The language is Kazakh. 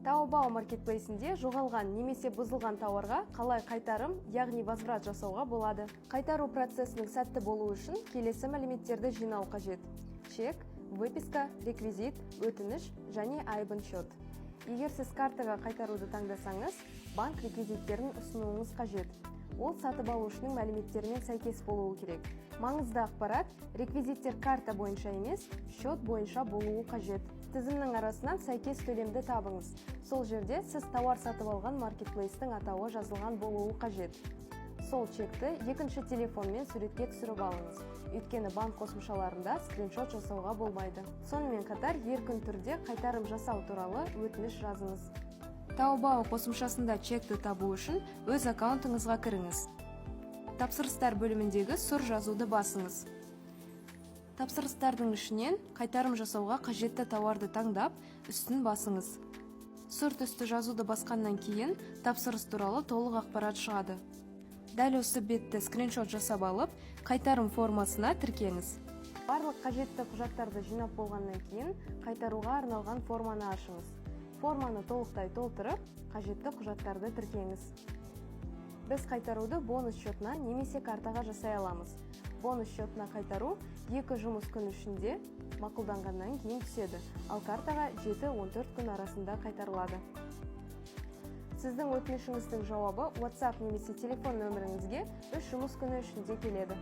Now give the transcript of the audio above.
Taobao маркетплейсінде жоғалған немесе бұзылған тауарға қалай қайтарым, яғни возврат жасауға болады. Қайтару процесінің сәтті болу үшін келесі мәліметтерді жинау қажет. Чек, выписка, реквизит, өтініш және айбын счет. Егер сіз картаға қайтаруды таңдасаңыз, банк реквизиттерін ұсынуыңыз қажет. Ол сатып алушының мәліметтерімен сәйкес болуы керек. Маңызды ақпарат, реквизиттер карта бойынша емес, счет бойынша болуы қажет. Тізімнің арасынан сәйкес төлемді табыңыз. Сол жерде сіз тауар сатып алған маркетплейстің атауы жазылған болуы қажет. Сол чекті екінші телефонмен суретке түсіріп алыңыз. Өйткені банк қосымшаларында скриншот жасауға болмайды. Сонымен қатар еркін түрде қайтарым жасау туралы өтініш жазыңыз. Taobao қосымшасында чекті табу үшін өз аккаунтыңызға кіріңіз. Тапсырыстар бөліміндегі сұр жазуды басыңыз. Тапсырыстардың ішінен қайтарым жасауға қажетті тауарды таңдап, үстін басыңыз. Сұр түсті жазуды басқаннан кейін тапсырыс туралы толық ақпарат шығады. Дәл осы бетті скриншот жасап алып, қайтарым формасына тіркеңіз. Барлық қажетті құжаттарды жинап болғаннан кейін қайтаруға арналған форманы ашыңыз. Форманы толықтай толтырып, қажетті құжаттарды тіркеңіз. Біз қайтаруды бонус счетына немесе картаға жасай аламыз. Бонус счетына қайтару 2 жұмыс күн ішінде мақұлданғаннан кейін түседі, ал картаға 7-14 күн арасында қайтарылады. Сіздің өтінішіңіздің жауабы WhatsApp немесе телефон нөміріңізге 3 жұмыс күні ішінде келеді.